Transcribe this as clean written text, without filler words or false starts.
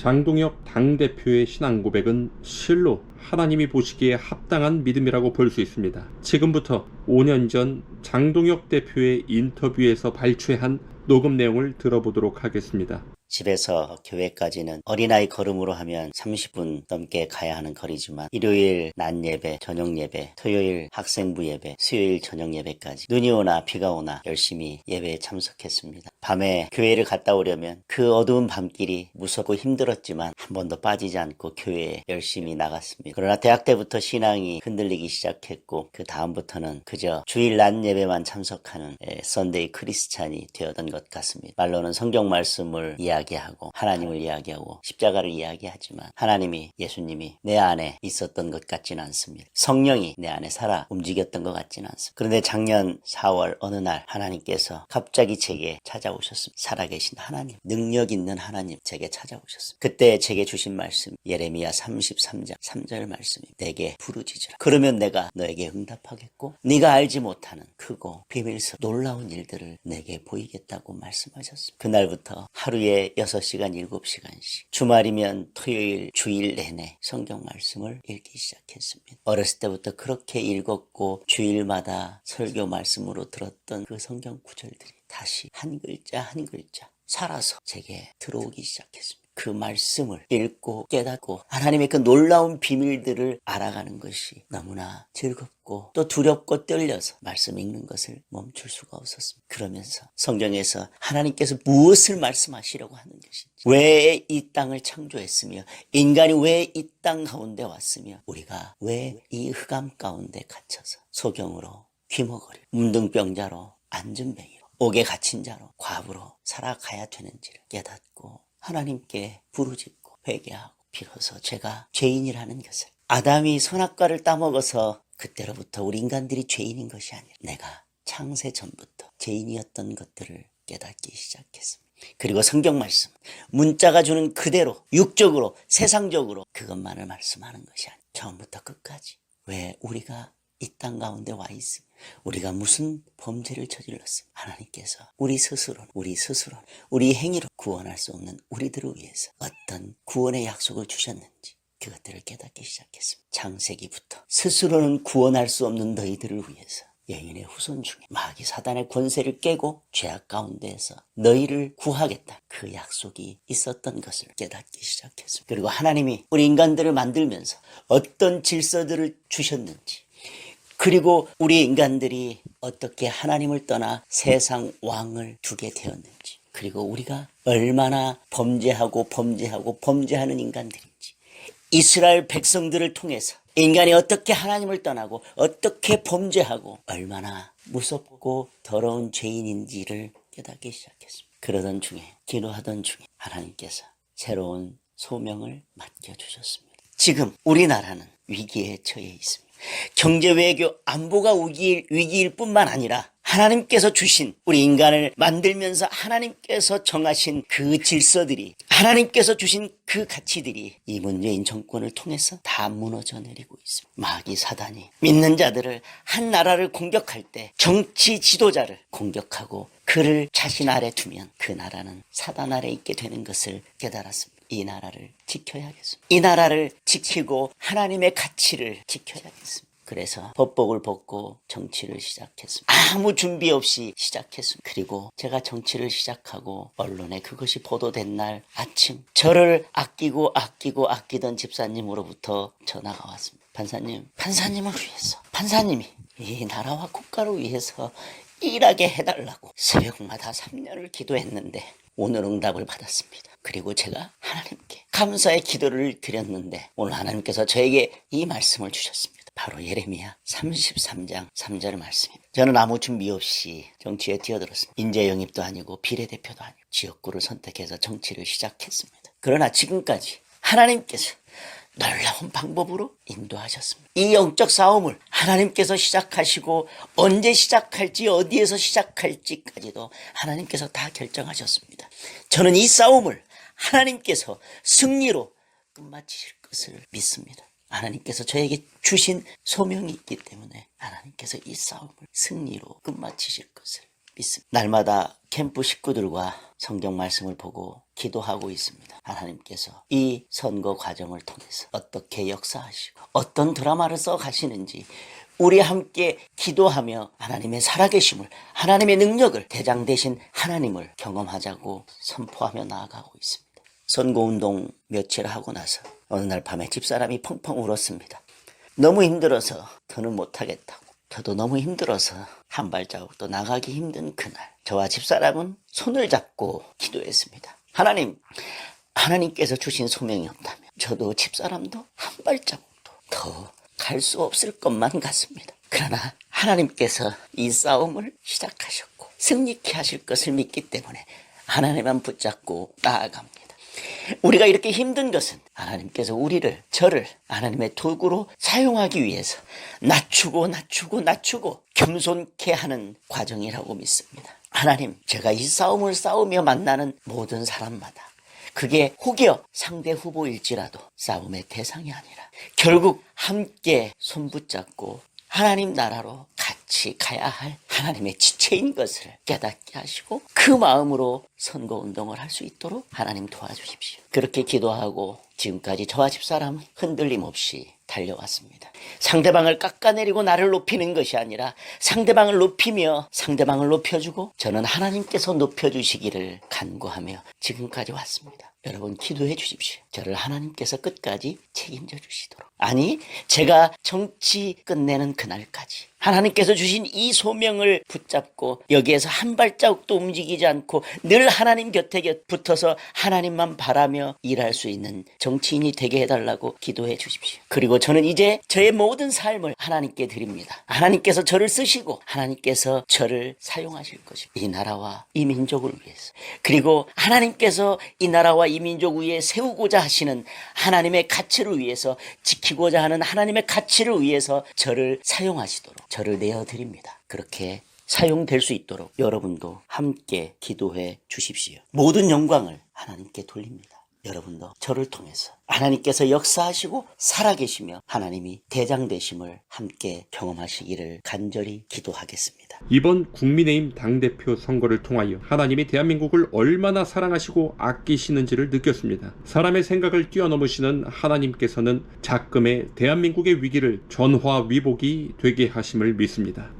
장동혁 당대표의 신앙 고백은 실로 하나님이 보시기에 합당한 믿음이라고 볼 수 있습니다. 지금부터 5년 전 장동혁 대표의 인터뷰에서 발췌한 녹음 내용을 들어보도록 하겠습니다. 집에서 교회까지는 어린아이 걸음으로 하면 30분 넘게 가야 하는 거리지만 일요일 낮 예배, 저녁 예배, 토요일 학생부 예배, 수요일 저녁 예배까지 눈이 오나 비가 오나 열심히 예배에 참석했습니다. 밤에 교회를 갔다 오려면 그 어두운 밤길이 무섭고 힘들었지만 한 번도 빠지지 않고 교회에 열심히 나갔습니다. 그러나 대학 때부터 신앙이 흔들리기 시작했고 그 다음부터는 그저 주일 낮 예배만 참석하는 썬데이 크리스찬이 되었던 것 같습니다. 말로는 성경 말씀을 이야기하고 하나님을 이야기하고 십자가를 이야기하지만 하나님이, 예수님이 내 안에 있었던 것 같지는 않습니다. 성령이 내 안에 살아 움직였던 것 같지는 않습니다. 그런데 작년 4월 어느 날 하나님께서 갑자기 제게 찾아오셨습니다. 살아계신 하나님, 능력 있는 하나님 제게 찾아오셨습니다. 그때 제게 주신 말씀 예레미야 33장 3절 말씀이 내게 부르짖으라. 그러면 내가 너에게 응답하겠고 네가 알지 못하는 크고 비밀스러운 놀라운 일들을 내게 보이겠다고 말씀하셨습니다. 그날부터 하루에 6시간 7시간씩 주말이면 토요일 주일 내내 성경 말씀을 읽기 시작했습니다. 어렸을 때부터 그렇게 읽었고 주일마다 설교 말씀으로 들었던 그 성경 구절들이 다시 한 글자 한 글자 살아서 제게 들어오기 시작했습니다. 그 말씀을 읽고 깨닫고 하나님의 그 놀라운 비밀들을 알아가는 것이 너무나 즐겁고 또 두렵고 떨려서 말씀 읽는 것을 멈출 수가 없었습니다. 그러면서 성경에서 하나님께서 무엇을 말씀하시려고 하는 것인지, 왜 이 땅을 창조했으며 인간이 왜 이 땅 가운데 왔으며 우리가 왜 이 흑암 가운데 갇혀서 소경으로 귀머거리 문둥병자로 안전뱅이로 옥에 갇힌 자로 과부로 살아가야 되는지를 깨닫고 하나님께 부르짖고 회개하고 비로소 제가 죄인이라는 것을, 아담이 선악과를 따먹어서 그때로부터 우리 인간들이 죄인인 것이 아니라 내가 창세 전부터 죄인이었던 것들을 깨닫기 시작했습니다. 그리고 성경 말씀 문자가 주는 그대로 육적으로 세상적으로 그것만을 말씀하는 것이 아니라 처음부터 끝까지 왜 우리가 이 땅 가운데 와 있으며 우리가 무슨 범죄를 저질렀으며 하나님께서 우리 스스로는 우리 행위로 구원할 수 없는 우리들을 위해서 어떤 구원의 약속을 주셨는지 그것들을 깨닫기 시작했습니다. 창세기부터 스스로는 구원할 수 없는 너희들을 위해서 여인의 후손 중에 마귀 사단의 권세를 깨고 죄악 가운데에서 너희를 구하겠다, 그 약속이 있었던 것을 깨닫기 시작했습니다. 그리고 하나님이 우리 인간들을 만들면서 어떤 질서들을 주셨는지, 그리고 우리 인간들이 어떻게 하나님을 떠나 세상 왕을 두게 되었는지, 그리고 우리가 얼마나 범죄하는 인간들인지, 이스라엘 백성들을 통해서 인간이 어떻게 하나님을 떠나고 어떻게 범죄하고 얼마나 무섭고 더러운 죄인인지를 깨닫기 시작했습니다. 그러던 중에, 기도하던 중에 하나님께서 새로운 소명을 맡겨주셨습니다. 지금 우리나라는 위기에 처해 있습니다. 경제, 외교, 안보가 위기일 뿐만 아니라 하나님께서 주신, 우리 인간을 만들면서 하나님께서 정하신 그 질서들이, 하나님께서 주신 그 가치들이 이 문재인 정권을 통해서 다 무너져 내리고 있습니다. 마귀 사단이 믿는 자들을, 한 나라를 공격할 때 정치 지도자를 공격하고 그를 자신 아래 두면 그 나라는 사단 아래 있게 되는 것을 깨달았습니다. 이 나라를 지켜야겠습니다. 이 나라를 지키고 하나님의 가치를 지켜야겠습니다. 그래서 법복을 벗고 정치를 시작했습니다. 아무 준비 없이 시작했습니다. 그리고 제가 정치를 시작하고 언론에 그것이 보도된 날 아침, 저를 아끼던 집사님으로부터 전화가 왔습니다. 판사님을 위해서, 판사님이 이 나라와 국가를 위해서 일하게 해달라고 새벽마다 3년을 기도했는데 오늘 응답을 받았습니다. 그리고 제가 하나님께 감사의 기도를 드렸는데 오늘 하나님께서 저에게 이 말씀을 주셨습니다. 바로 예레미야 33장 3절 말씀입니다. 저는 아무 준비 없이 정치에 뛰어들었습니다. 인재 영입도 아니고 비례대표도 아니고 지역구를 선택해서 정치를 시작했습니다. 그러나 지금까지 하나님께서 놀라운 방법으로 인도하셨습니다. 이 영적 싸움을 하나님께서 시작하시고 언제 시작할지, 어디에서 시작할지까지도 하나님께서 다 결정하셨습니다. 저는 이 싸움을 하나님께서 승리로 끝마치실 것을 믿습니다. 하나님께서 저에게 주신 소명이 있기 때문에 하나님께서 이 싸움을 승리로 끝마치실 것을 믿습니다. 날마다 캠프 식구들과 성경 말씀을 보고 기도하고 있습니다. 하나님께서 이 선거 과정을 통해서 어떻게 역사하시고 어떤 드라마를 써 가시는지 우리 함께 기도하며 하나님의 살아계심을, 하나님의 능력을, 대장 되신 하나님을 경험하자고 선포하며 나아가고 있습니다. 선거운동 며칠 하고 나서 어느 날 밤에 집사람이 펑펑 울었습니다. 너무 힘들어서 더는 못하겠다고. 저도 너무 힘들어서 한 발자국도 나가기 힘든 그날, 저와 집사람은 손을 잡고 기도했습니다. 하나님께서 주신 소명이 없다면 저도 집사람도 한 발자국도 더 갈 수 없을 것만 같습니다. 그러나 하나님께서 이 싸움을 시작하셨고 승리케 하실 것을 믿기 때문에 하나님만 붙잡고 나아갑니다. 우리가 이렇게 힘든 것은 하나님께서 저를 하나님의 도구로 사용하기 위해서 낮추고 겸손케 하는 과정이라고 믿습니다. 하나님, 제가 이 싸움을 싸우며 만나는 모든 사람마다 그게 혹여 상대 후보일지라도 싸움의 대상이 아니라 결국 함께 손붙잡고 하나님 나라로 같이 가야 할 하나님의 지체인 것을 깨닫게 하시고 그 마음으로 선거운동을 할 수 있도록 하나님 도와주십시오. 그렇게 기도하고 지금까지 저와 집사람은 흔들림 없이 달려왔습니다. 상대방을 깎아내리고 나를 높이는 것이 아니라 상대방을 높이며 상대방을 높여주고 저는 하나님께서 높여주시기를 간구하며 지금까지 왔습니다. 여러분 기도해 주십시오. 저를 하나님께서 끝까지 책임져 주시도록. 아니, 제가 정치 끝내는 그날까지 하나님께서 주신 이 소명을 붙잡고 여기에서 한 발자국도 움직이지 않고 늘 하나님 곁에 붙어서 하나님만 바라며 일할 수 있는 정치인이 되게 해달라고 기도해 주십시오. 그리고 저는 이제 저의 모든 삶을 하나님께 드립니다. 하나님께서 저를 쓰시고 하나님께서 저를 사용하실 것입니다. 이 나라와 이 민족을 위해서, 그리고 하나님께서 이 나라와 이 민족 위에 세우고자 하시는 하나님의 가치를 위해서, 지키고자 하는 하나님의 가치를 위해서 저를 사용하시도록 저를 내어드립니다. 그렇게 사용될 수 있도록 여러분도 함께 기도해 주십시오. 모든 영광을 하나님께 돌립니다. 여러분도 저를 통해서 하나님께서 역사하시고 살아계시며 하나님이 대장 되심을 함께 경험하시기를 간절히 기도하겠습니다. 이번 국민의힘 당대표 선거를 통하여 하나님이 대한민국을 얼마나 사랑하시고 아끼시는지를 느꼈습니다. 사람의 생각을 뛰어넘으시는 하나님께서는 작금의 대한민국의 위기를 전화위복이 되게 하심을 믿습니다.